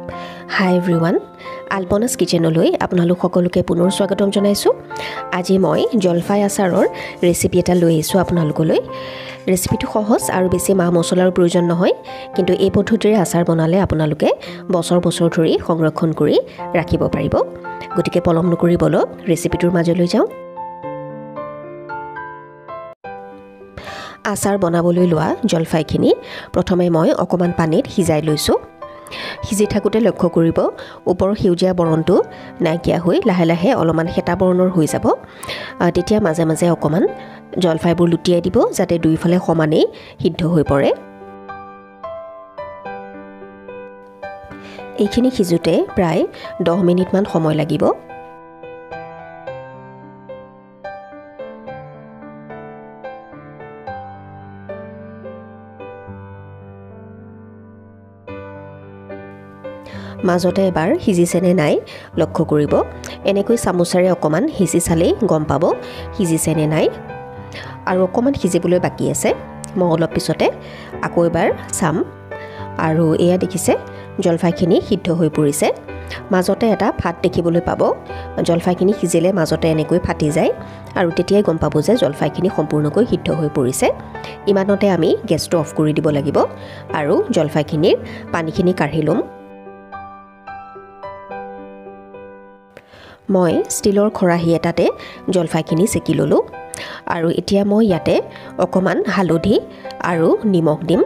Hi everyone, Alpona's Kitchenলৈ আপোনালোক সকলোকে পুনৰ স্বাগতম জনাইছো। আজি মই জলফাই আচাৰৰ ৰেচিপি এটা লৈ আহিছো আপোনালোকলৈ। ৰেচিপিটো সহজ আৰু বেছি মা মছলাৰ প্ৰয়োজন নহয়, কিন্তু এই পদ্ধতিৰে আচাৰ বনালে আপোনালোকে বছৰ বছৰ ধৰি সংৰক্ষণ কৰি ৰাখিব পাৰিব। গতিকে পলম নকৰি বলক ৰেচিপিটোৰ মাজলৈ যাওঁ। আচাৰ বনাবলৈ লোৱা জলফাইখিনি প্ৰথমে মই অকমান পানীত সিজাই লৈছো। সিজি থাকোতে লক্ষ্য কৰিব ওপৰৰ সেউজীয়া বৰণটো নাইকিয়া হৈ লাহে লাহে অলপমান হেতা বৰণৰ হৈ যাব। তেতিয়া মাজে মাজে অকমান জলফাইবোৰ লুটিয়াই দিব যাতে দুইফালে সমানেই সিদ্ধ হৈ পৰে। এইখিনি সিজোতে প্ৰায় 10 মিনিটমান সময় লাগিব। মাজতে এবাৰ সিজিছেনে নাই লক্ষ্য কৰিব। এনেকৈ চামুচেৰে অকমান সিজি চালেই গম পাব সিজিছেনে নাই। আৰু অকমান সিজিবলৈ বাকী আছে। মই অলপ পিছতে আকৌ এবাৰ চাম। আৰু এয়া দেখিছে জলফাইখিনি সিদ্ধ হৈ পৰিছে। মাজতে এটা ফাট দেখিবলৈ পাব। জলফাইখিনি সিজিলে মাজতে এনেকৈ ফাটি যায় আৰু তেতিয়াই গম পাব যে জলফাইখিনি সম্পূৰ্ণকৈ সিদ্ধ হৈ পৰিছে। ইমানতে আমি গেছটো অফ কৰি দিব লাগিব আৰু জলফাইখিনিৰ পানীখিনি কাঢ়ি ল'ম। মই ষ্টিলৰ খৰাহী এটাতে জলফাইখিনি চেকি ল'লোঁ আৰু এতিয়া মই ইয়াতে অকমান হালধি আৰু নিমখ দিম।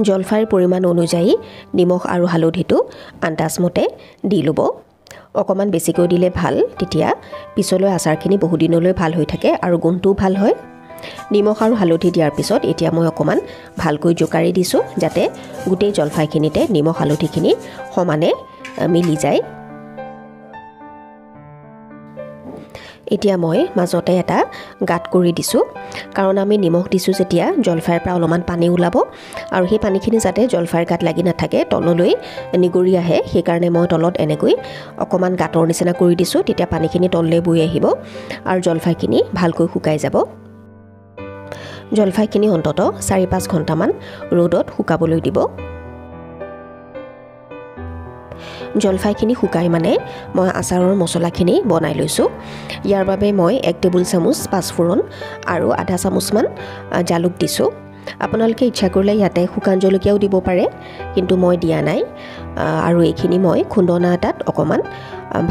জলফাইৰ পৰিমাণ অনুযায়ী নিমখ আৰু হালধিটো আন্দাজমতে দি ল'ব। অকমান বেছিকৈ দিলে ভাল, তেতিয়া পিছলৈ আচাৰখিনি বহুদিনলৈ ভাল হৈ থাকে আৰু গুণটোও ভাল হয়। নিমখ আৰু হালধি দিয়াৰ পিছত এতিয়া মই অকমান ভালকৈ জোকাৰি দিছোঁ যাতে গোটেই জলফাইখিনিতে নিমখ হালধিখিনি সমানে মিলি যায়। এতিয়া মই মাজতে এটা গাঁত কৰি দিছোঁ, কাৰণ আমি নিমখ দিছোঁ যেতিয়া জলফাইৰ পৰা অলপমান পানী ওলাব আৰু সেই পানীখিনি যাতে জলফাইৰ গাত লাগি নাথাকে তললৈ নিগৰি আহে, সেইকাৰণে মই তলত এনেকৈ অকমান গাঁতৰ নিচিনা কৰি দিছোঁ। তেতিয়া পানীখিনি তললৈ বৈ আহিব আৰু জলফাইখিনি ভালকৈ শুকাই যাব। জলফাইখিনি অন্তত 4-5 ঘণ্টামান ৰ'দত শুকাবলৈ দিব। জলফাইখিনি শুকাই মানে মই আচাৰৰ মছলাখিনি বনাই লৈছোঁ। ইয়াৰ বাবে মই 1 টেবুল চামুচ পাঁচফোৰণ আৰু আধা চামুচমান জালুক দিছোঁ। আপোনালোকে ইচ্ছা কৰিলে ইয়াতে শুকান জলকীয়াও দিব পাৰে, কিন্তু মই দিয়া নাই। আৰু এইখিনি মই খুন্দনা এটাত অকমান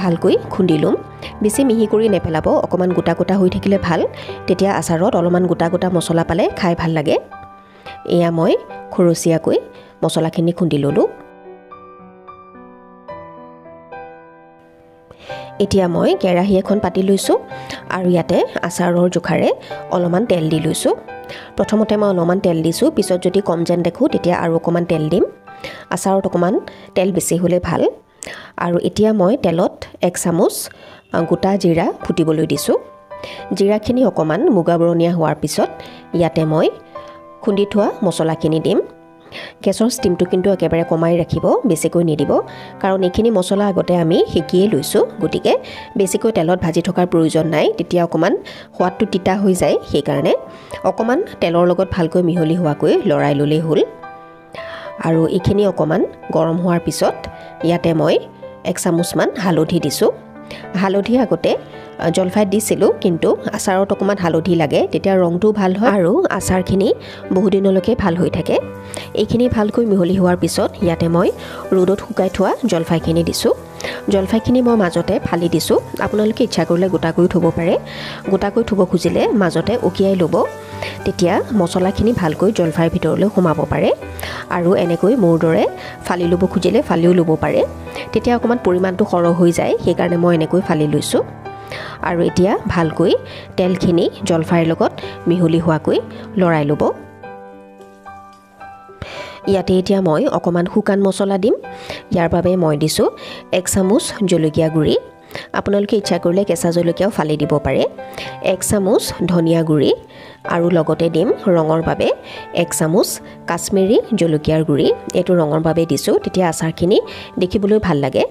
ভালকৈ খুন্দি ল'ম। বেছি মিহি কৰি নেপেলাব, অকমান গোটা গোটা হৈ থাকিলে ভাল। তেতিয়া আচাৰত অলপমান গোটা গোটা মছলা পালে খাই ভাল লাগে। এয়া মই খৰচীয়াকৈ মছলাখিনি খুন্দি ল'লোঁ। এতিয়া মই কেৰাহী এখন পাতি লৈছোঁ আৰু ইয়াতে আচাৰৰ জোখাৰে অলপমান তেল দি লৈছোঁ। প্ৰথমতে মই অলপমান তেল দিছোঁ, পিছত যদি কম যেন দেখোঁ তেতিয়া আৰু অকমান তেল দিম। আচাৰত অকমান তেল বেছি হ'লে ভাল। আৰু এতিয়া মই তেলত 1 চামুচ গোটা জিৰা ফুটিবলৈ দিছোঁ। জিৰাখিনি অকমান মুগা বৰণীয়া হোৱাৰ পিছত ইয়াতে মই খুন্দি থোৱা মছলাখিনি দিম। গেছৰ ষ্টিমটো কিন্তু একেবাৰে কমাই ৰাখিব, বেছিকৈ নিদিব, কাৰণ এইখিনি মছলা আগতে আমি সেকিয়ে লৈছোঁ। গতিকে বেছিকৈ তেলত ভাজি থকাৰ প্ৰয়োজন নাই, তেতিয়া অকমান সোৱাদটো তিতা হৈ যায়। সেইকাৰণে অকমান তেলৰ লগত ভালকৈ মিহলি হোৱাকৈ লৰাই ল'লেই হ'ল। আৰু এইখিনি অকমান গৰম হোৱাৰ পিছত ইয়াতে মই 1 চামুচমান হালধি দিছোঁ। হালধি আগতে জলফাইত দিছিলোঁ, কিন্তু আচাৰত অকমান হালধি লাগে, তেতিয়া ৰংটো ভাল হয় আৰু আচাৰখিনি বহুদিনলৈকে ভাল হৈ থাকে। এইখিনি ভালকৈ মিহলি হোৱাৰ পিছত ইয়াতে মই ৰ'দত শুকাই থোৱা জলফাইখিনি দিছোঁ। জলফাইখিনি মই মাজতে ফালি দিছোঁ। আপোনালোকে ইচ্ছা কৰিলে গোটাকৈ থ'ব পাৰে। গোটাকৈ থ'ব খুজিলে মাজতে অকিয়াই ল'ব, তেতিয়া মছলাখিনি ভালকৈ জলফাইৰ ভিতৰলৈ সোমাব পাৰে। আৰু এনেকৈ মোৰ দৰে ফালি ল'ব খুজিলে ফালিও ল'ব পাৰে। তেতিয়া অকমান পৰিমাণটো সৰহ হৈ যায়, সেইকাৰণে মই এনেকৈ ফালি লৈছোঁ। আৰু এতিয়া ভালকৈ তেলখিনি জলফাইৰ লগত মিহলি হোৱাকৈ লৰাই ল'ব। ইয়াতে এতিয়া মই অকমান শুকান মছলা দিম। ইয়াৰ বাবে মই দিছোঁ 1 চামুচ জলকীয়া গুড়ি। আপোনালোকে ইচ্ছা কৰিলে কেঁচা জলকীয়াও ফালি দিব পাৰে। 1 চামুচ ধনিয়া গুড়ি আৰু লগতে দিম ৰঙৰ বাবে 1 চামুচ কাশ্মীৰী জলকীয়াৰ গুড়ি। এইটো ৰঙৰ বাবে দিছোঁ, তেতিয়া আচাৰখিনি দেখিবলৈ ভাল লাগে।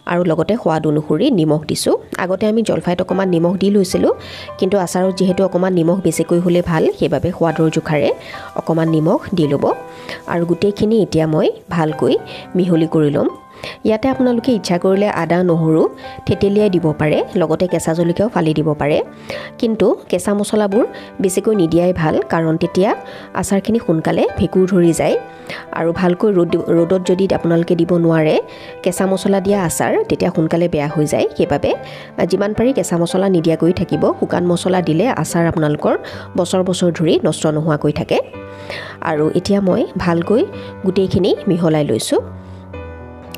আৰু লগতে সোৱাদ অনুসৰি নিমখ দিছোঁ আগতে আমি জলফাইত অকণমান নিমখ দি লৈছিলোঁ কিন্তু আচাৰত যিহেতু অকণমান নিমখ বেছিকৈ হ'লে ভাল সেইবাবে সোৱাদৰ জোখাৰে অকণমান নিমখ দি ল'ব আৰু গোটেইখিনি এতিয়া মই ভালকৈ মিহলি কৰি ল'ম ইয়াতে আপোনালোকে ইচ্ছা কৰিলে আদা নহৰু থেতেলিয়াই দিব পাৰে লগতে কেঁচা জলকীয়াও ফালি দিব পাৰে কিন্তু কেঁচা মছলাবোৰ বেছিকৈ নিদিয়াই ভাল কাৰণ তেতিয়া আচাৰখিনি সোনকালে ভেঁকুৰ ধৰি যায় আৰু ভালকৈ ৰ'দত যদি আপোনালোকে দিব নোৱাৰে কেঁচা মছলা দিয়া আচাৰ তেতিয়া সোনকালে বেয়া হৈ যায় সেইবাবে যিমান পাৰি কেঁচা মছলা নিদিয়াকৈ থাকিব শুকান মছলা দিলে আচাৰ আপোনালোকৰ বছৰ বছৰ ধৰি নষ্ট নোহোৱাকৈ থাকে আৰু এতিয়া মই ভালকৈ গোটেইখিনি মিহলাই লৈছোঁ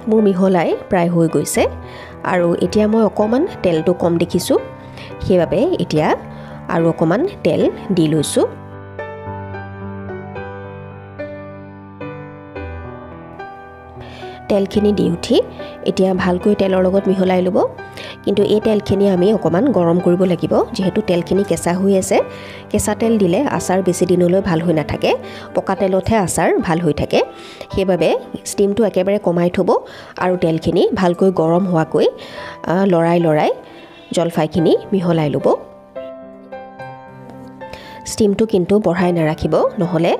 মোৰ মিহলাই প্ৰায় হৈ গৈছে আৰু এতিয়া মই অকণমান তেলটো কম দেখিছোঁ সেইবাবে এতিয়া আৰু অকণমান তেল দি লৈছোঁ তেলখিনি দি উঠি এতিয়া ভালকৈ তেলৰ লগত মিহলাই ল'ব কিন্তু এই তেলখিনি আমি অকণমান গৰম কৰিব লাগিব যেহেতু তেলখিনি কেঁচা হৈ আছে কেঁচা তেল দিলে আচাৰ বেছি দিনলৈ ভাল হৈ নাথাকে পকা তেলতহে আচাৰ ভাল হৈ থাকে সেইবাবে ষ্টিমটো একেবাৰে কমাই থ'ব আৰু তেলখিনি ভালকৈ গৰম হোৱাকৈ লৰাই জলফাইখিনি মিহলাই ল'ব ষ্টিমটো কিন্তু বঢ়াই নাৰাখিব নহ'লে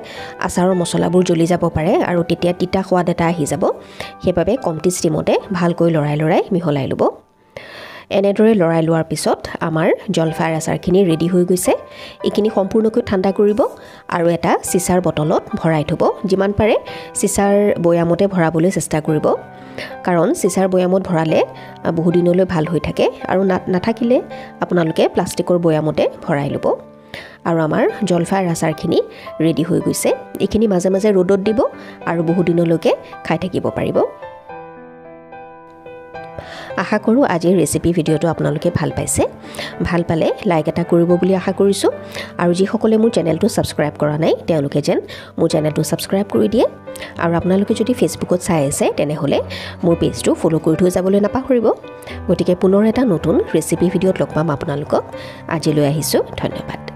আচাৰৰ মছলাবোৰ জ্বলি যাব পাৰে আৰু তেতিয়া তিতা সোৱাদ এটা আহি যাব সেইবাবে কমটি ষ্টিমতে ভালকৈ লৰাই মিহলাই ল'ব এনেদৰে লৰাই লোৱাৰ পিছত আমাৰ জলফাইৰ আচাৰখিনি ৰেডি হৈ গৈছে এইখিনি সম্পূৰ্ণকৈ ঠাণ্ডা কৰিব আৰু এটা চিচাৰ বটলত ভৰাই থ'ব যিমান পাৰে চিচাৰ বৈয়ামতে ভৰাবলৈ চেষ্টা কৰিব কাৰণ চিচাৰ বৈয়ামত ভৰালে বহু দিনলৈ ভাল হৈ থাকে আৰু নাথাকিলে আপোনালোকে প্লাষ্টিকৰ বৈয়ামতে ভৰাই ল'ব আৰু আমাৰ জলফাইৰ আচাৰখিনি ৰেডি হৈ গৈছে এইখিনি মাজে মাজে ৰ'দত দিব আৰু বহু দিনলৈকে খাই থাকিব পাৰিব আশা কৰোঁ আজিৰ ৰেচিপি ভিডিঅ'টো আপোনালোকে ভাল পাইছে ভাল পালে লাইক এটা কৰিব বুলি আশা কৰিছোঁ আৰু যিসকলে মোৰ চেনেলটো ছাবস্ক্ৰাইব কৰা নাই তেওঁলোকে যেন মোৰ চেনেলটো ছাবস্ক্ৰাইব কৰি দিয়ে আৰু আপোনালোকে যদি ফেচবুকত চাই আছে তেনেহ'লে মোৰ পেজটো ফ'ল' কৰি থৈ যাবলৈ নাপাহৰিব গতিকে পুনৰ এটা নতুন ৰেচিপি ভিডিঅ'ত লগ পাম আপোনালোকক আজিলৈ আহিছোঁ ধন্যবাদ